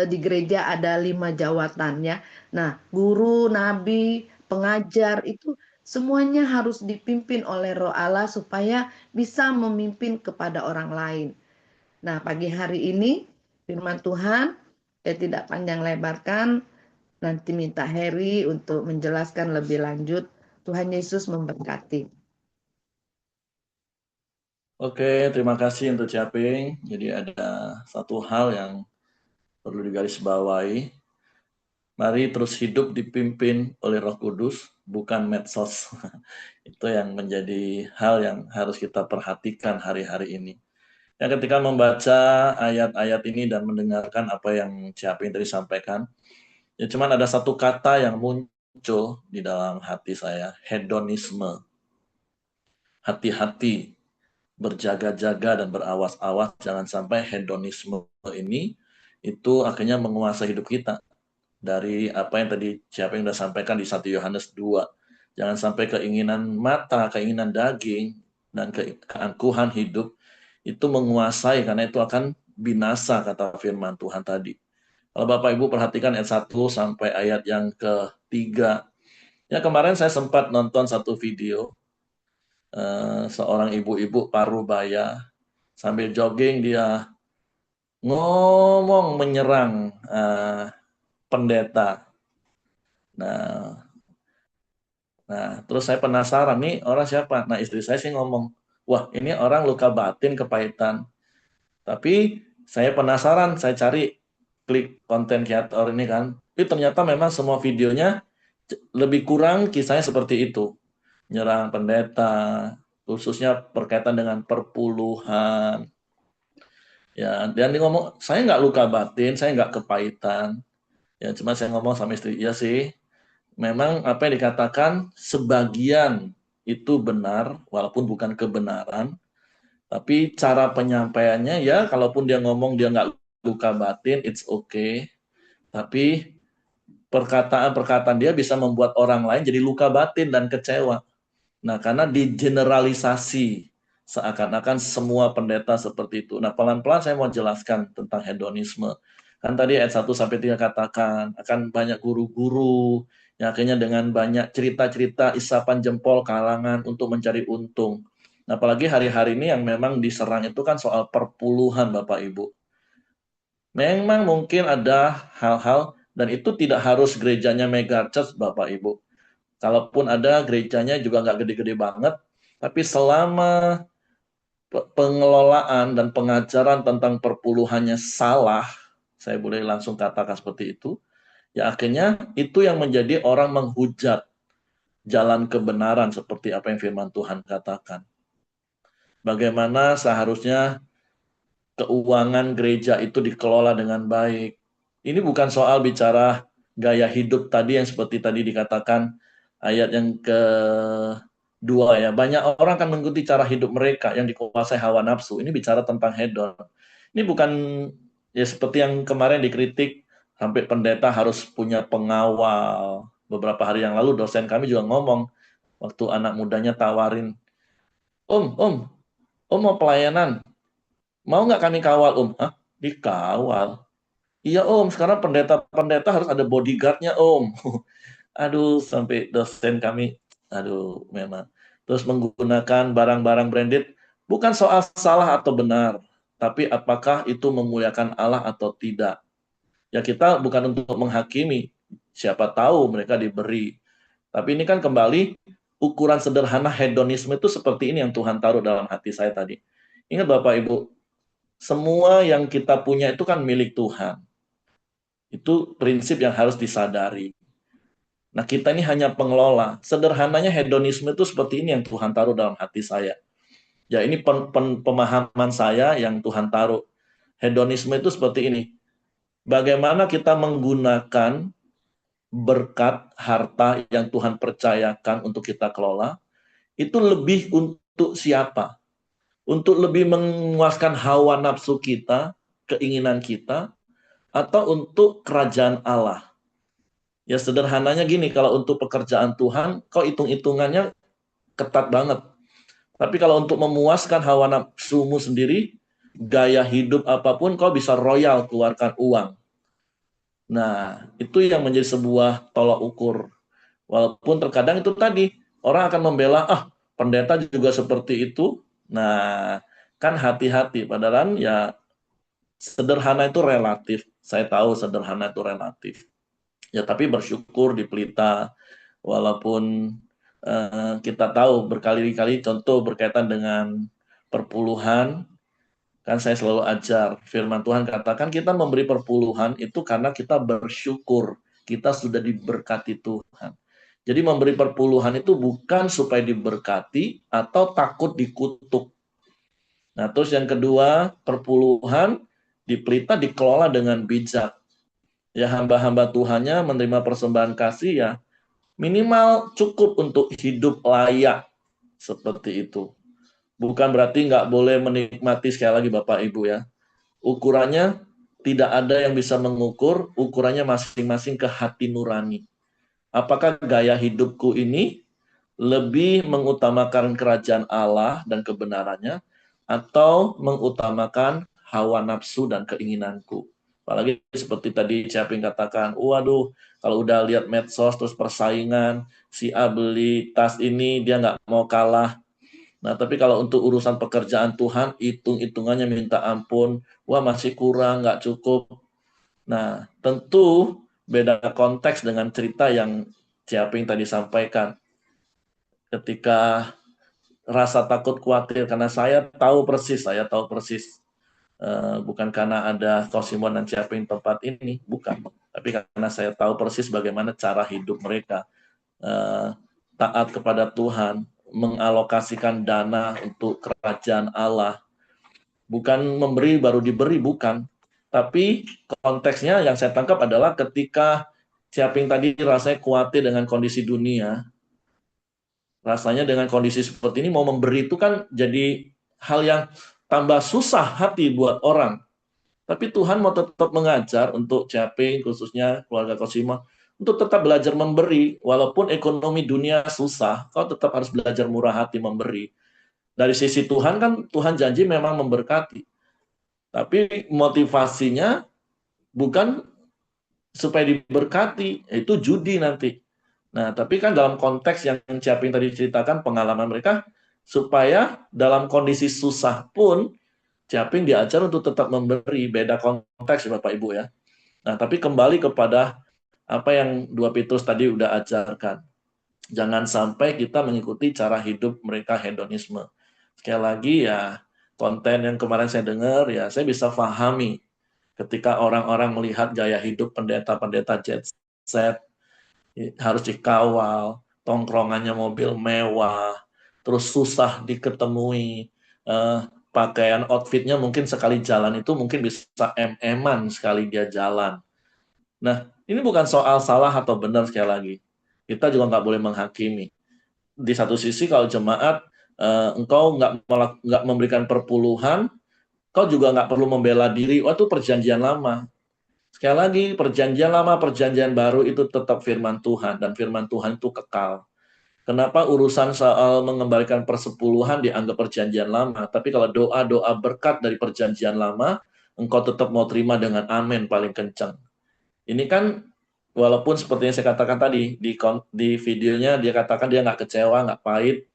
di gereja ada 5 jawatan ya. Nah, guru, nabi, pengajar itu semuanya harus dipimpin oleh Roh Allah supaya bisa memimpin kepada orang lain. Nah, pagi hari ini firman Tuhan, saya tidak panjang lebarkan, nanti minta Heri untuk menjelaskan lebih lanjut. Tuhan Yesus memberkati. Oke, terima kasih untuk Caping. Jadi ada satu hal yang perlu digarisbawahi. Mari terus hidup dipimpin oleh Roh Kudus, bukan medsos. Itu yang menjadi hal yang harus kita perhatikan hari-hari ini. Yang ketika membaca ayat-ayat ini dan mendengarkan apa yang Caping tadi sampaikan, ya cuman ada satu kata yang muncul di dalam hati saya, hedonisme. Hati-hati, berjaga-jaga dan berawas-awas jangan sampai hedonisme ini itu akhirnya menguasai hidup kita. Dari apa yang tadi siapa yang sudah sampaikan di 1 Yohanes 2. Jangan sampai keinginan mata, keinginan daging, dan keangkuhan hidup itu menguasai, karena itu akan binasa, kata firman Tuhan tadi. Kalau Bapak Ibu perhatikan ayat 1 sampai ayat yang ketiga. Ya kemarin saya sempat nonton satu video, seorang ibu-ibu parubaya sambil jogging dia ngomong menyerang pendeta. Nah, terus saya penasaran nih orang siapa? Nah, istri saya sih ngomong, wah ini orang luka batin kepahitan. Tapi saya penasaran, saya cari klik konten kreator ini kan. Tapi ternyata memang semua videonya lebih kurang kisahnya seperti itu. Nyerang pendeta, khususnya berkaitan dengan perpuluhan. Ya, dan dia ngomong, saya nggak luka batin, saya nggak kepahitan. Ya, cuma saya ngomong sama istri, iya sih, memang apa yang dikatakan sebagian itu benar, walaupun bukan kebenaran, tapi cara penyampaiannya ya, kalaupun dia ngomong dia nggak luka batin, it's okay. Tapi perkataan-perkataan dia bisa membuat orang lain jadi luka batin dan kecewa. Nah, karena digeneralisasi seakan-akan semua pendeta seperti itu. Nah, pelan-pelan saya mau jelaskan tentang hedonisme. Kan tadi ayat 1 sampai 3 katakan akan banyak guru-guru yang akhirnya dengan banyak cerita-cerita isapan jempol kalangan untuk mencari untung. Nah, apalagi hari-hari ini yang memang diserang itu kan soal perpuluhan Bapak Ibu. Memang mungkin ada hal-hal dan itu tidak harus gerejanya mega church Bapak Ibu. Kalaupun ada gerejanya juga nggak gede-gede banget, tapi selama pengelolaan dan pengajaran tentang perpuluhannya salah, saya boleh langsung katakan seperti itu, ya akhirnya itu yang menjadi orang menghujat jalan kebenaran seperti apa yang firman Tuhan katakan. Bagaimana seharusnya keuangan gereja itu dikelola dengan baik. Ini bukan soal bicara gaya hidup tadi yang seperti tadi dikatakan ayat yang kedua ya. Banyak orang kan mengikuti cara hidup mereka yang dikuasai hawa nafsu. Ini bicara tentang hedon. Ini bukan ya seperti yang kemarin dikritik sampai pendeta harus punya pengawal. Beberapa hari yang lalu dosen kami juga ngomong waktu anak mudanya tawarin, Om mau pelayanan, mau nggak kami kawal Om? Hah? Dikawal? Iya Om, sekarang pendeta-pendeta harus ada bodyguardnya Om. Aduh, sampai dosen kami, aduh memang. Terus menggunakan barang-barang branded, bukan soal salah atau benar, tapi apakah itu memuliakan Allah atau tidak. Ya kita bukan untuk menghakimi, siapa tahu mereka diberi. Tapi ini kan kembali, ukuran sederhana hedonisme itu seperti ini yang Tuhan taruh dalam hati saya tadi. Ingat Bapak Ibu, semua yang kita punya itu kan milik Tuhan. Itu prinsip yang harus disadari. Nah, kita ini hanya pengelola. Sederhananya hedonisme itu seperti ini yang Tuhan taruh dalam hati saya. Ya, ini pemahaman saya yang Tuhan taruh. Hedonisme itu seperti ini. Bagaimana kita menggunakan berkat harta yang Tuhan percayakan untuk kita kelola, itu lebih untuk siapa? Untuk lebih memuaskan hawa nafsu kita, keinginan kita, atau untuk kerajaan Allah. Ya sederhananya gini, kalau untuk pekerjaan Tuhan, kok hitung-hitungannya ketat banget. Tapi kalau untuk memuaskan hawa nafsumu sendiri, gaya hidup apapun, kau bisa royal keluarkan uang. Nah, itu yang menjadi sebuah tolak ukur. Walaupun terkadang itu tadi, orang akan membela, pendeta juga seperti itu. Nah, kan hati-hati. Padahal ya sederhana itu relatif. Saya tahu sederhana itu relatif. Ya, tapi bersyukur di Pelita, walaupun kita tahu berkali-kali contoh berkaitan dengan perpuluhan, kan saya selalu ajar, firman Tuhan katakan kita memberi perpuluhan itu karena kita bersyukur, kita sudah diberkati Tuhan. Jadi memberi perpuluhan itu bukan supaya diberkati atau takut dikutuk. Nah, terus yang kedua, perpuluhan di Pelita dikelola dengan bijak. Ya hamba-hamba Tuhannya menerima persembahan kasih ya minimal cukup untuk hidup layak seperti itu. Bukan berarti nggak boleh menikmati sekali lagi Bapak Ibu ya. Ukurannya tidak ada yang bisa mengukur, ukurannya masing-masing ke hati nurani. Apakah gaya hidupku ini lebih mengutamakan kerajaan Allah dan kebenarannya atau mengutamakan hawa nafsu dan keinginanku? Apalagi seperti tadi Ciaping katakan, waduh, kalau udah lihat medsos terus persaingan, si A beli tas ini, dia nggak mau kalah. Nah, tapi kalau untuk urusan pekerjaan Tuhan, hitung-hitungannya minta ampun, wah masih kurang, nggak cukup. Nah, tentu beda konteks dengan cerita yang Ciaping tadi sampaikan. Ketika rasa takut khawatir, karena saya tahu persis, bukan karena ada Kosimon dan Ciaping tempat ini, bukan. Tapi karena saya tahu persis bagaimana cara hidup mereka. Taat kepada Tuhan, mengalokasikan dana untuk kerajaan Allah. Bukan memberi baru diberi, bukan. Tapi konteksnya yang saya tangkap adalah ketika Ciaping tadi rasanya khawatir dengan kondisi dunia, Rasanya dengan kondisi seperti ini mau memberi itu kan jadi hal yang tambah susah hati buat orang. Tapi Tuhan mau tetap mengajar untuk Caping, khususnya keluarga Cosima, untuk tetap belajar memberi. Walaupun ekonomi dunia susah, kau tetap harus belajar murah hati memberi. Dari sisi Tuhan kan, Tuhan janji memang memberkati. Tapi motivasinya bukan supaya diberkati, itu judi nanti. Nah, tapi kan dalam konteks yang Caping tadi ceritakan, pengalaman mereka, supaya dalam kondisi susah pun, Caping diajar untuk tetap memberi, beda konteks Bapak Ibu ya. Nah, tapi kembali kepada apa yang 2 Petrus tadi udah ajarkan. Jangan sampai kita mengikuti cara hidup mereka hedonisme. Sekali lagi ya, konten yang kemarin saya dengar, ya saya bisa pahami ketika orang-orang melihat gaya hidup pendeta-pendeta jet set, harus dikawal, tongkrongannya mobil mewah, terus susah diketemui, pakaian outfitnya mungkin sekali jalan itu mungkin bisa em-eman sekali dia jalan. Nah, ini bukan soal salah atau benar sekali lagi. Kita juga nggak boleh menghakimi. Di satu sisi kalau jemaat, engkau nggak memberikan perpuluhan, kau juga nggak perlu membela diri. Oh, itu perjanjian lama. Sekali lagi, perjanjian lama, perjanjian baru itu tetap firman Tuhan. Dan firman Tuhan itu kekal. Kenapa urusan soal mengembalikan persepuluhan dianggap perjanjian lama? Tapi kalau doa-doa berkat dari perjanjian lama, engkau tetap mau terima dengan amin paling kencang. Ini kan walaupun seperti yang saya katakan tadi, di videonya dia katakan dia nggak kecewa, nggak pahit.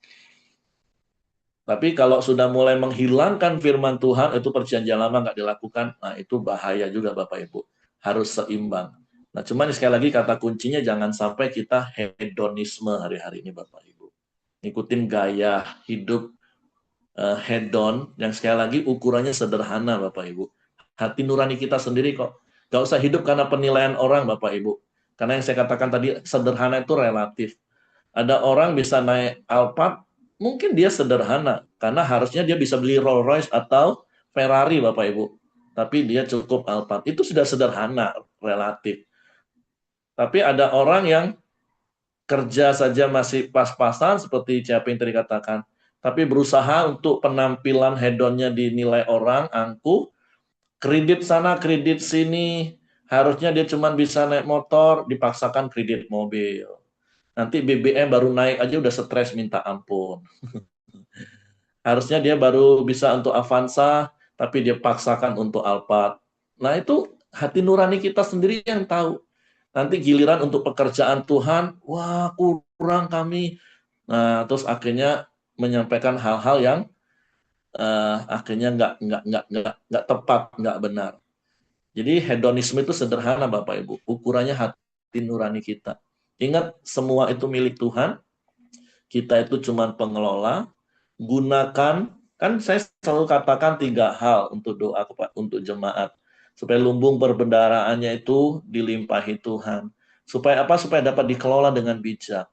Tapi kalau sudah mulai menghilangkan firman Tuhan, itu perjanjian lama nggak dilakukan, nah itu bahaya juga Bapak Ibu. Harus seimbang. Nah cuman sekali lagi kata kuncinya jangan sampai kita hedonisme hari-hari ini Bapak Ibu. Ngikutin gaya hidup hedon yang sekali lagi ukurannya sederhana Bapak Ibu. Hati nurani kita sendiri kok. Gak usah hidup karena penilaian orang Bapak Ibu. Karena yang saya katakan tadi sederhana itu relatif. Ada orang bisa naik Alphard, mungkin dia sederhana karena harusnya dia bisa beli Rolls Royce atau Ferrari Bapak Ibu. Tapi dia cukup Alphard. Itu sudah sederhana relatif. Tapi ada orang yang kerja saja masih pas-pasan seperti siapa yang tadi katakan. Tapi berusaha untuk penampilan hedonnya dinilai orang, angkuh, kredit sana, kredit sini, harusnya dia cuma bisa naik motor, dipaksakan kredit mobil. Nanti BBM baru naik aja udah stres minta ampun. Harusnya dia baru bisa untuk Avanza, tapi dia paksakan untuk Alphard. Nah itu hati nurani kita sendiri yang tahu. Nanti giliran untuk pekerjaan Tuhan, wah kurang kami. Nah terus akhirnya menyampaikan hal-hal yang akhirnya nggak tepat, nggak benar. Jadi hedonisme itu sederhana Bapak Ibu, ukurannya hati nurani kita. Ingat semua itu milik Tuhan, kita itu cuma pengelola, gunakan, kan saya selalu katakan 3 hal untuk doa untuk jemaat. Supaya lumbung perbendaharaannya itu dilimpahi Tuhan. Supaya apa? Supaya dapat dikelola dengan bijak.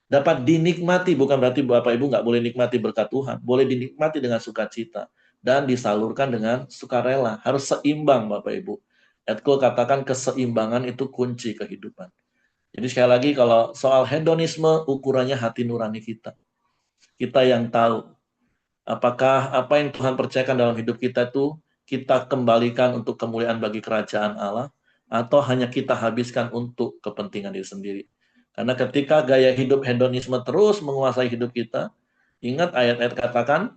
Dapat dinikmati, bukan berarti Bapak Ibu nggak boleh nikmati berkat Tuhan. Boleh dinikmati dengan sukacita. Dan disalurkan dengan sukarela. Harus seimbang Bapak Ibu. Edko katakan keseimbangan itu kunci kehidupan. Jadi sekali lagi kalau soal hedonisme, ukurannya hati nurani kita. Kita yang tahu apakah apa yang Tuhan percayakan dalam hidup kita itu kita kembalikan untuk kemuliaan bagi kerajaan Allah, atau hanya kita habiskan untuk kepentingan diri sendiri. Karena ketika gaya hidup hedonisme terus menguasai hidup kita, ingat ayat-ayat katakan,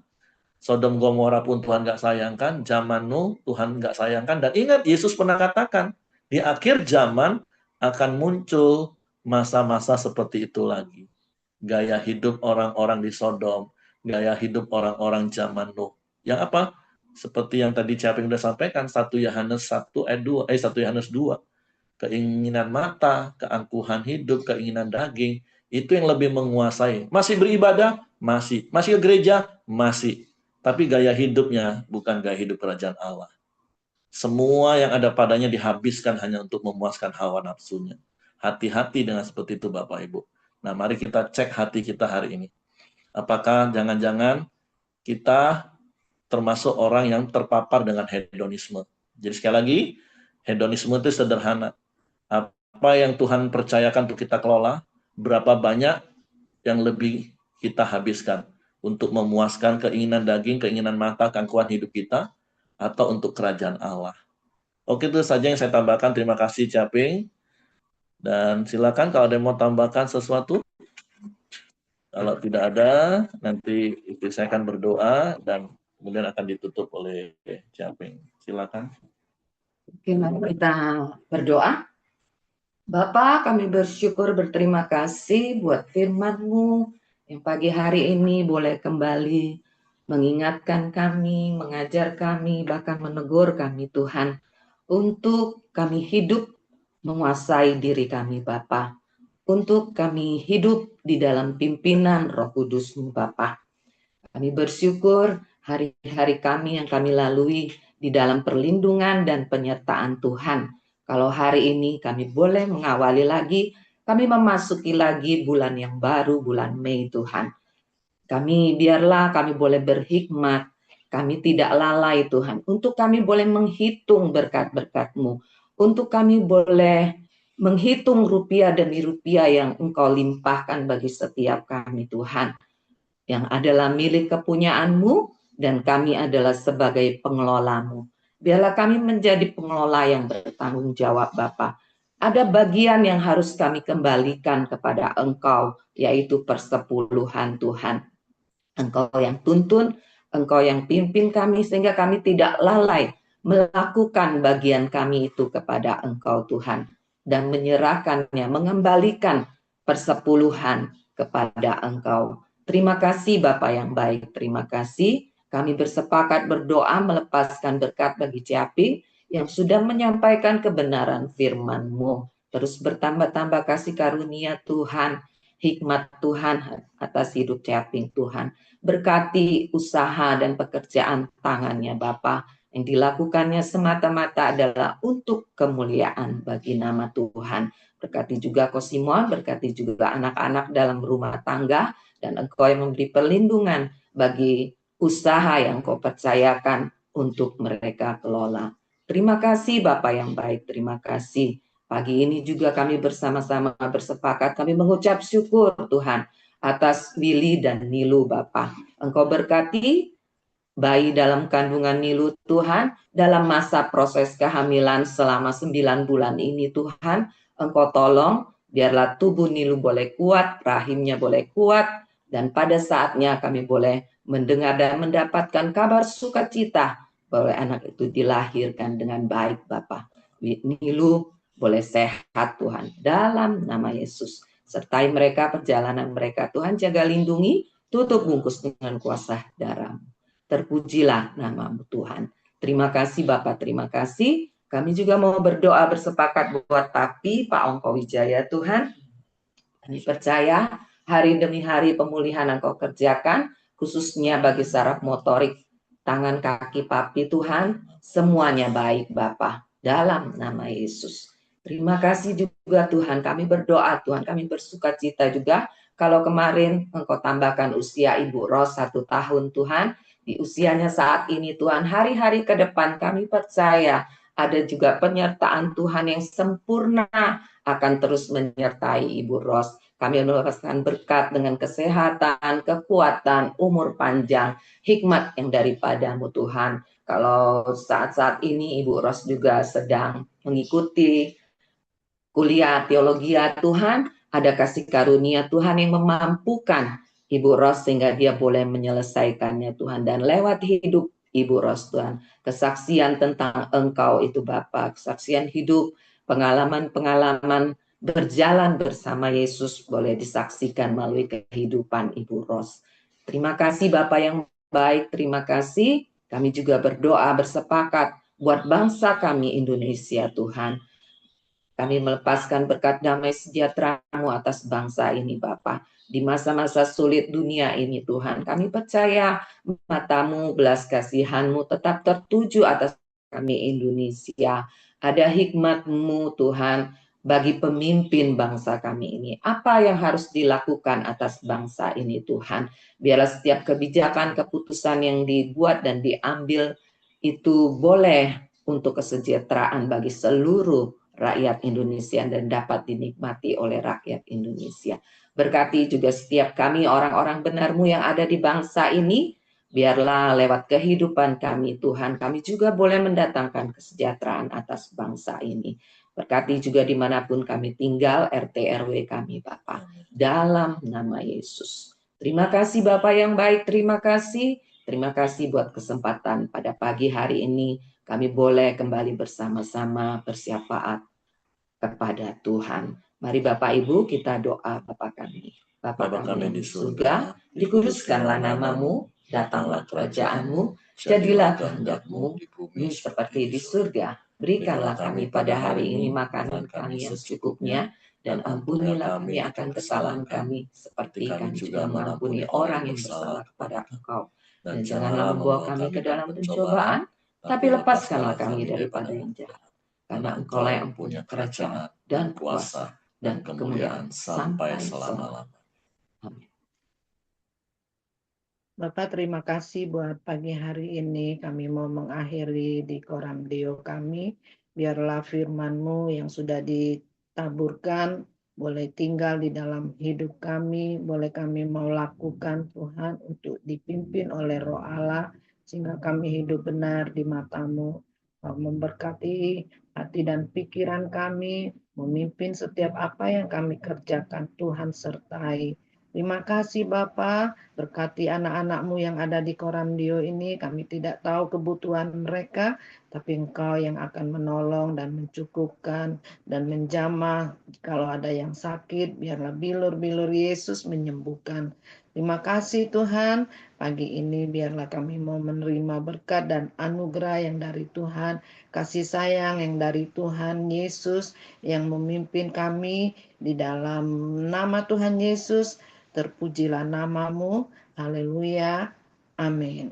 Sodom Gomora pun Tuhan nggak sayangkan, zaman Nuh Tuhan nggak sayangkan, dan ingat Yesus pernah katakan, di akhir zaman akan muncul masa-masa seperti itu lagi. Gaya hidup orang-orang di Sodom, gaya hidup orang-orang zaman Nuh. Yang apa? Seperti yang tadi Caping sudah sampaikan, 1 Yohanes 1 ayat 2, 1 Yohanes 2. Keinginan mata, keangkuhan hidup, keinginan daging, itu yang lebih menguasai. Masih beribadah? Masih. Masih ke gereja? Masih. Tapi gaya hidupnya bukan gaya hidup kerajaan Allah. Semua yang ada padanya dihabiskan hanya untuk memuaskan hawa nafsunya. Hati-hati dengan seperti itu Bapak Ibu. Nah, mari kita cek hati kita hari ini. Apakah jangan-jangan kita termasuk orang yang terpapar dengan hedonisme. Jadi sekali lagi, hedonisme itu sederhana. Apa yang Tuhan percayakan untuk kita kelola, berapa banyak yang lebih kita habiskan untuk memuaskan keinginan daging, keinginan mata, keangkuhan hidup kita, atau untuk kerajaan Allah. Oke, itu saja yang saya tambahkan. Terima kasih, Caping. Dan silakan kalau ada yang mau tambahkan sesuatu. Kalau tidak ada, nanti saya akan berdoa dan kemudian akan ditutup oleh Caping. Silakan. Oke, mari kita berdoa. Bapa, kami bersyukur berterima kasih buat firman-Mu yang pagi hari ini boleh kembali mengingatkan kami, mengajar kami, bahkan menegur kami Tuhan. Untuk kami hidup menguasai diri kami Bapa. Untuk kami hidup di dalam pimpinan Roh Kudus-Mu Bapa. Kami bersyukur hari-hari kami yang kami lalui di dalam perlindungan dan penyertaan Tuhan. Kalau hari ini kami boleh mengawali lagi, kami memasuki lagi bulan yang baru, bulan Mei Tuhan. Biarlah kami boleh berhikmat, kami tidak lalai Tuhan, untuk kami boleh menghitung berkat-berkat-Mu, untuk kami boleh menghitung rupiah demi rupiah yang Engkau limpahkan bagi setiap kami Tuhan, yang adalah milik kepunyaan-Mu dan kami adalah sebagai pengelola-Mu. Biarlah kami menjadi pengelola yang bertanggung jawab Bapa. Ada bagian yang harus kami kembalikan kepada Engkau, yaitu persepuluhan Tuhan. Engkau yang tuntun, Engkau yang pimpin kami sehingga kami tidak lalai melakukan bagian kami itu kepada Engkau Tuhan dan menyerahkannya, mengembalikan persepuluhan kepada Engkau. Terima kasih Bapa yang baik, terima kasih. Kami bersepakat berdoa melepaskan berkat bagi Caping yang sudah menyampaikan kebenaran firman-Mu. Terus bertambah-tambah kasih karunia Tuhan, hikmat Tuhan atas hidup Caping Tuhan. Berkati usaha dan pekerjaan tangannya Bapa, yang dilakukannya semata-mata adalah untuk kemuliaan bagi nama Tuhan. Berkati juga Kosimon, berkati juga anak-anak dalam rumah tangga, dan Engkau yang memberi perlindungan bagi usaha yang Kau percayakan untuk mereka kelola. Terima kasih Bapa yang baik, terima kasih. Pagi ini juga kami bersama-sama bersepakat, kami mengucap syukur Tuhan atas Willy dan Nilu Bapa. Engkau berkati bayi dalam kandungan Nilu Tuhan, dalam masa proses kehamilan selama 9 bulan ini Tuhan, Engkau tolong, biarlah tubuh Nilu boleh kuat, rahimnya boleh kuat, dan pada saatnya kami boleh mendengar dan mendapatkan kabar sukacita bahwa anak itu dilahirkan dengan baik Bapa. Nilu boleh sehat Tuhan, dalam nama Yesus. Sertai mereka perjalanan mereka Tuhan, jaga lindungi, tutup bungkus dengan kuasa darah. Terpujilah nama-Mu Tuhan. Terima kasih Bapak, terima kasih. Kami juga mau berdoa bersepakat buat Papi, Pak Ongko Wijaya Tuhan. Kami percaya hari demi hari pemulihan Engkau kerjakan, khususnya bagi saraf motorik tangan kaki Papi Tuhan, semuanya baik Bapak, dalam nama Yesus. Terima kasih juga Tuhan, kami berdoa Tuhan, kami bersukacita juga kalau kemarin Engkau tambahkan usia Ibu Ros 1 tahun Tuhan, di usianya saat ini Tuhan, hari-hari ke depan kami percaya ada juga penyertaan Tuhan yang sempurna akan terus menyertai Ibu Ros. Kami melepaskan berkat dengan kesehatan, kekuatan, umur panjang, hikmat yang daripada-Mu Tuhan. Kalau saat-saat ini Ibu Ros juga sedang mengikuti kuliah teologi Tuhan, ada kasih karunia Tuhan yang memampukan Ibu Ros sehingga dia boleh menyelesaikannya Tuhan. Dan lewat hidup Ibu Ros Tuhan, kesaksian tentang Engkau itu Bapa, kesaksian hidup, pengalaman-pengalaman berjalan bersama Yesus boleh disaksikan melalui kehidupan Ibu Ros. Terima kasih Bapak yang baik, terima kasih. Kami juga berdoa bersepakat buat bangsa kami Indonesia Tuhan. Kami melepaskan berkat damai sejahtera-Mu atas bangsa ini Bapa. Di masa-masa sulit dunia ini Tuhan, kami percaya mata-Mu, belas kasihan-Mu tetap tertuju atas kami Indonesia. Ada hikmat-Mu Tuhan bagi pemimpin bangsa kami ini. Apa yang harus dilakukan atas bangsa ini Tuhan. Biarlah setiap kebijakan, keputusan yang dibuat dan diambil itu boleh untuk kesejahteraan bagi seluruh rakyat Indonesia dan dapat dinikmati oleh rakyat Indonesia. Berkati juga setiap kami orang-orang benar-Mu yang ada di bangsa ini, biarlah lewat kehidupan kami Tuhan, kami juga boleh mendatangkan kesejahteraan atas bangsa ini. Berkati juga dimanapun kami tinggal, RT RW kami Bapa, dalam nama Yesus. Terima kasih Bapak yang baik, terima kasih. Terima kasih buat kesempatan pada pagi hari ini kami boleh kembali bersama-sama bersyafaat kepada Tuhan. Mari Bapak Ibu kita doa Bapa kami. Bapa kami di surga, dikuduskanlah namamu, datanglah kerajaanmu, jadilah kehendak-Mu di bumi seperti di surga. Berikanlah kami pada hari ini makanan kami yang secukupnya, dan ampunilah kami akan kesalahan kami, seperti kami juga mengampuni orang yang bersalah kepada Engkau. Dan janganlah membawa kami ke dalam pencobaan, tapi lepaskanlah kami daripada yang jahat. Karena Engkau yang punya kerajaan dan kuasa dan kemuliaan sampai selama-lamanya. Amin. Bapak, terima kasih buat pagi hari ini. Kami mau mengakhiri di Koramdeo kami. Biarlah firman-Mu yang sudah ditaburkan boleh tinggal di dalam hidup kami. Boleh kami mau lakukan Tuhan untuk dipimpin oleh Roh Allah. Sehingga kami hidup benar di mata-Mu. Kau memberkati hati dan pikiran kami. Memimpin setiap apa yang kami kerjakan. Tuhan sertai. Terima kasih Bapak, berkati anak-anak-Mu yang ada di Koramdeo ini. Kami tidak tahu kebutuhan mereka, tapi Engkau yang akan menolong dan mencukupkan dan menjamah. Kalau ada yang sakit, biarlah bilur-bilur Yesus menyembuhkan. Terima kasih Tuhan, pagi ini biarlah kami mau menerima berkat dan anugerah yang dari Tuhan, kasih sayang yang dari Tuhan Yesus yang memimpin kami di dalam nama Tuhan Yesus. Terpujilah namamu, haleluya, amin.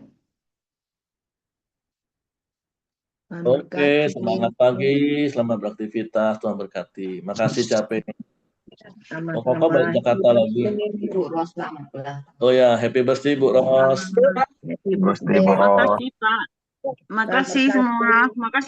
Oke, semangat pagi, selamat beraktivitas, Tuhan berkati. Makasih capek. Oh, Koko banyak kata lagi. Oh ya, happy birthday Bu Ros. Terima kasih Pak. Makasih semua. Makasih.